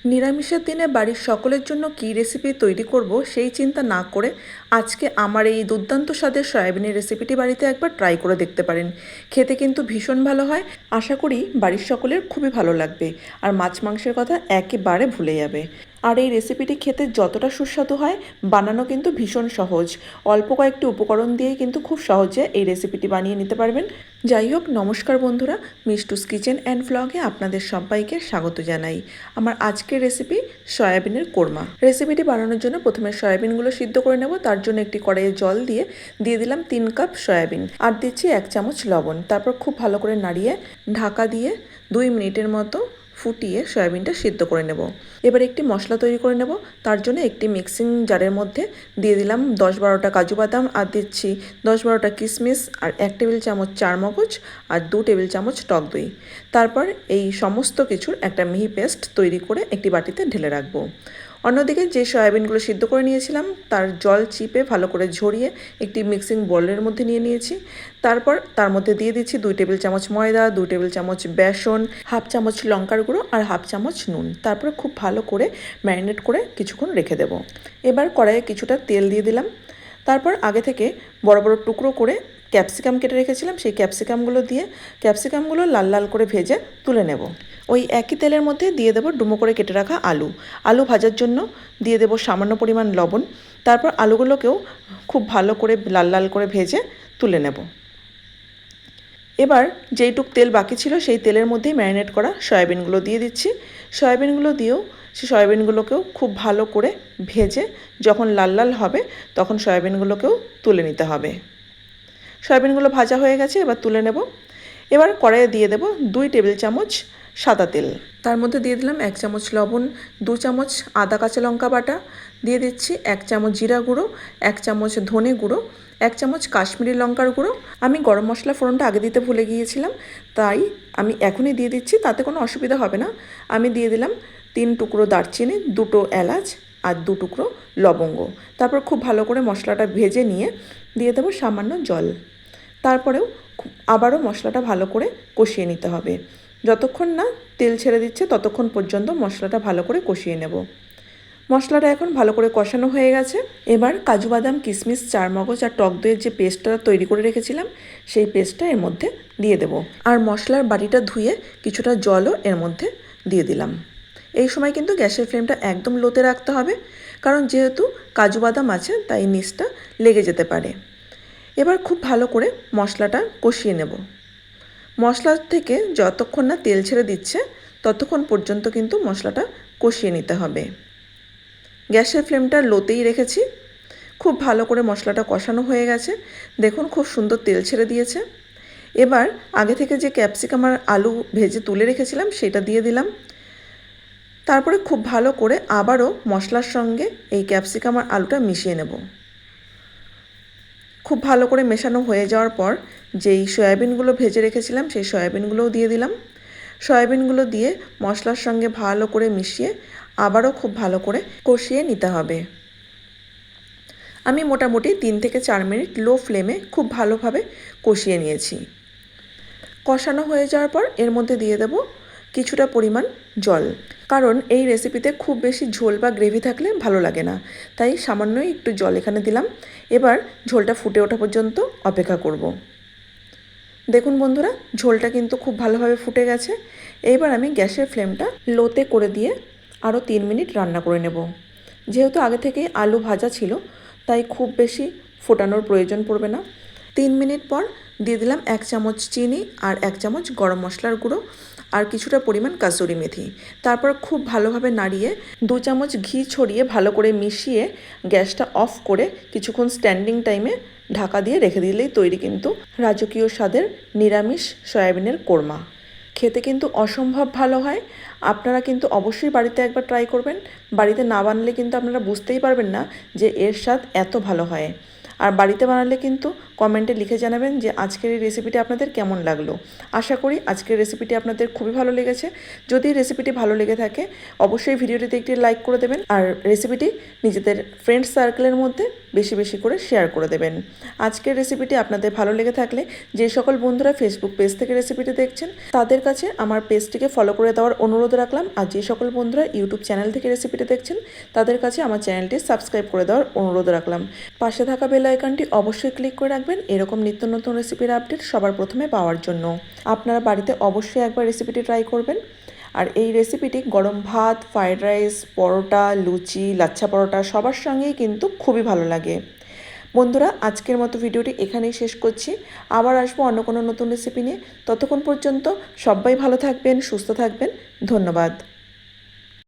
নিরামিষের দিনে বাড়ির সকলের জন্য কী রেসিপি তৈরি করব সেই চিন্তা না করে আজকে আমার এই দুর্দান্ত স্বাদের সয়াবিনের রেসিপিটি বাড়িতে একবার ট্রাই করে দেখতে পারেন। খেতে কিন্তু ভীষণ ভালো হয়। আশা করি বাড়ির সকলের খুবই ভালো লাগবে আর মাছ মাংসের কথা একেবারে ভুলে যাবে। আর এই রেসিপিটি খেতে যতটা সুস্বাদু হয়, বানানো কিন্তু ভীষণ সহজ। অল্প কয়েকটি উপকরণ দিয়েই কিন্তু খুব সহজে এই রেসিপিটি বানিয়ে নিতে পারবেন। যাই হোক, নমস্কার বন্ধুরা, মিষ্টুস কিচেন অ্যান্ড ভ্লগে আপনাদের সবাইকে স্বাগত জানাই। আমার আজকের রেসিপি সয়াবিনের কোরমা। রেসিপিটি বানানোর জন্য প্রথমে সয়াবিনগুলো সিদ্ধ করে নেব। তার জন্য একটি কড়াইয়ে জল দিয়ে দিলাম 3 কাপ সয়াবিন, আর দিচ্ছি 1 চামচ লবণ। তারপর খুব ভালো করে নাড়িয়ে ঢাকা দিয়ে 2 মিনিটের মতো ফুটিয়ে সয়াবিনটা সিদ্ধ করে নেব। এবার একটি মশলা তৈরি করে নেব। তার জন্য একটি মিক্সিং জারের মধ্যে দিয়ে দিলাম 10-12টা কাজু বাদাম, আর দিচ্ছি 10-12টা কিশমিশ, আর 1 টেবিল চামচ চারমগজ, আর 2 টেবিল চামচ টক দই। তারপর এই সমস্ত কিছুর একটা মিহি পেস্ট তৈরি করে একটি বাটিতে ঢেলে রাখবো। অন্যদিকে যে সয়াবিনগুলো সিদ্ধ করে নিয়েছিলাম তার জল চিপে ভালো করে ঝরিয়ে একটি মিক্সিং বোলের মধ্যে নিয়ে নিয়েছি। তারপর তার মধ্যে দিয়ে দিচ্ছি 2 টেবিল চামচ ময়দা, 2 টেবিল চামচ বেসন, হাফ চামচ লঙ্কার গুঁড়ো, আর হাফ চামচ নুন। তারপর খুব ভালো করে ম্যারিনেট করে কিছুক্ষণ রেখে দেব। এবার কড়াইয়ে কিছুটা তেল দিয়ে দিলাম। তারপর আগে থেকে বড় বড় টুকরো করে ক্যাপসিকাম কেটে রেখেছিলাম, সেই ক্যাপসিকামগুলো দিয়ে ক্যাপসিকামগুলো লাল লাল করে ভেজে তুলে নেব। ওই একই তেলের মধ্যে দিয়ে দেবো ডুমো করে কেটে রাখা আলু ভাজার জন্য দিয়ে দেবো সামান্য পরিমাণ লবণ। তারপর আলুগুলোকেও খুব ভালো করে লাল লাল করে ভেজে তুলে নেব। এবার যেইটুক তেল বাকি ছিল সেই তেলের মধ্যেই ম্যারিনেট করা সয়াবিনগুলো দিয়ে দিচ্ছি। সয়াবিনগুলো দিয়েও সেই সয়াবিনগুলোকেও খুব ভালো করে ভেজে যখন লাল লাল হবে তখন সয়াবিনগুলোকেও তুলে নিতে হবে। সয়াবিনগুলো ভাজা হয়ে গেছে, এবার তুলে নেব। এবার কড়াইয়ে দিয়ে দেব 2 টেবিল চামচ সাদা তেল। তার মধ্যে দিয়ে দিলাম 1 চামচ লবণ, 2 চামচ আদা কাঁচা লঙ্কা বাটা, দিয়ে দিচ্ছি 1 চামচ জিরা গুঁড়ো, 1 চামচ ধনে গুঁড়ো, 1 চামচ কাশ্মীরি লঙ্কার গুঁড়ো। আমি গরম মশলা ফোড়নটা আগে দিতে ভুলে গিয়েছিলাম, তাই আমি এখনই দিয়ে দিচ্ছি, তাতে কোনো অসুবিধা হবে না। আমি দিয়ে দিলাম 3 টুকরো দারচিনি, 2টো এলাচ, আর 2 টুকরো লবঙ্গ। তারপর খুব ভালো করে মশলাটা ভেজে নিয়ে দিয়ে দেবো সামান্য জল। তারপরেও আবারও মশলাটা ভালো করে কষিয়ে নিতে হবে। যতক্ষণ না তেল ছেড়ে দিচ্ছে ততক্ষণ পর্যন্ত মশলাটা ভালো করে কষিয়ে নেব। মশলাটা এখন ভালো করে কষানো হয়ে গেছে। এবার কাজু বাদাম, কিশমিশ, চারমগজ আর টক দইয়ের যে পেস্টটা তৈরি করে রেখেছিলাম সেই পেস্টটা এর মধ্যে দিয়ে দেব। আর মশলার বাটিটা ধুয়ে কিছুটা জলও এর মধ্যে দিয়ে দিলাম। এই সময় কিন্তু গ্যাসের ফ্লেমটা একদম লোতে রাখতে হবে, কারণ যেহেতু কাজু বাদাম আছে তাই নিচটা লেগে যেতে পারে। এবার খুব ভালো করে মশলাটা কষিয়ে নেব। মশলা থেকে যতক্ষণ না তেল ছেড়ে দিচ্ছে ততক্ষণ পর্যন্ত কিন্তু মশলাটা কষিয়ে নিতে হবে। গ্যাসের ফ্লেমটা লোতেই রেখেছি। খুব ভালো করে মশলাটা কষানো হয়ে গেছে, দেখুন খুব সুন্দর তেল ছেড়ে দিয়েছে। এবার আগে থেকে যে ক্যাপসিকাম আর আলু ভেজে তুলে রেখেছিলাম সেটা দিয়ে দিলাম। তারপরে খুব ভালো করে আবারও মশলার সঙ্গে এই ক্যাপসিকাম আর আলুটা মিশিয়ে নেব। খুব ভালো করে মেশানো হয়ে যাওয়ার পর যেই সয়াবিনগুলো ভেজে রেখেছিলাম সেই সয়াবিনগুলোও দিয়ে দিলাম। সয়াবিনগুলো দিয়ে মশলার সঙ্গে ভালো করে মিশিয়ে আবারও খুব ভালো করে কষিয়ে নিতে হবে। আমি মোটামুটি 3 থেকে 4 মিনিট লো ফ্লেমে খুব ভালোভাবে কষিয়ে নিয়েছি। কষানো হয়ে যাওয়ার পর এর মধ্যে দিয়ে দেব কিছুটা পরিমাণ জল, কারণ এই রেসিপিতে খুব বেশি ঝোল বা গ্রেভি থাকলে ভালো লাগে না, তাই সামান্যই একটু জল এখানে দিলাম। এবার ঝোলটা ফুটে ওঠা পর্যন্ত অপেক্ষা করব। দেখুন বন্ধুরা, ঝোলটা কিন্তু খুব ভালোভাবে ফুটে গেছে। এইবার আমি গ্যাসের ফ্লেমটা লোতে করে দিয়ে আরও 3 মিনিট রান্না করে নেব। যেহেতু আগে থেকেই আলু ভাজা ছিল তাই খুব বেশি ফোটানোর প্রয়োজন পড়বে না। 3 মিনিট পর দিয়ে দিলাম 1 চামচ চিনি আর 1 চামচ গরম মশলার গুঁড়ো আর কিছুটা পরিমাণ কাসুরি মেথি। তারপর খুব ভালোভাবে নাড়িয়ে 2 চামচ ঘি ছড়িয়ে ভালো করে মিশিয়ে গ্যাসটা অফ করে কিছুক্ষণ স্ট্যান্ডিং টাইমে ঢাকা দিয়ে রেখে দিলেই তৈরি কিন্তু রাজকীয় স্বাদের নিরামিষ সয়াবিনের কোরমা। খেতে কিন্তু অসম্ভব ভালো হয়। আপনারা কিন্তু অবশ্যই বাড়িতে একবার ট্রাই করবেন। বাড়িতে না বানালে কিন্তু আপনারা বুঝতেই পারবেন না যে এর স্বাদ এত ভালো হয়। আর বাড়িতে বানালে কিন্তু কমেন্টে লিখে জানাবেন যে আজকের এই রেসিপিটি আপনাদের কেমন লাগলো। আশা করি আজকের রেসিপিটি আপনাদের খুবই ভালো লেগেছে। যদি রেসিপিটি ভালো লেগে থাকে অবশ্যই ভিডিওটিতে একটি লাইক করে দেবেন আর রেসিপিটি নিজেদের ফ্রেন্ডস সার্কেলের মধ্যে বেশি বেশি করে শেয়ার করে দেবেন। আজকের রেসিপিটি আপনাদের ভালো লেগে থাকলে যে সকল বন্ধুরা ফেসবুক পেজ থেকে রেসিপিটি দেখছেন তাদের কাছে আমার পেজটিকে ফলো করে দেওয়ার অনুরোধ রাখলাম। আর যে সকল বন্ধুরা ইউটিউব চ্যানেল থেকে রেসিপিটি দেখছেন তাদের কাছে আমার চ্যানেলটি সাবস্ক্রাইব করে দেওয়ার অনুরোধ রাখলাম। পাশে থাকা বেল আইকনটি অবশ্যই ক্লিক করে রাখবেন এরকম নিত্য নতুন রেসিপির আপডেট সবার প্রথমে পাওয়ার জন্য। আপনারা বাড়িতে অবশ্যই একবার রেসিপিটি ট্রাই করবেন। আর এই রেসিপিটি গরম ভাত, ফ্রাইড রাইস, পরোটা, লুচি, লাচ্ছা পরোটা সবার সঙ্গেই কিন্তু খুবই ভালো লাগে। বন্ধুরা, আজকের মতো ভিডিওটি এখানেই শেষ করছি। আবার আসবো অন্য কোনো নতুন রেসিপি নিয়ে। ততক্ষণ পর্যন্ত সবাই ভালো থাকবেন, সুস্থ থাকবেন। ধন্যবাদ।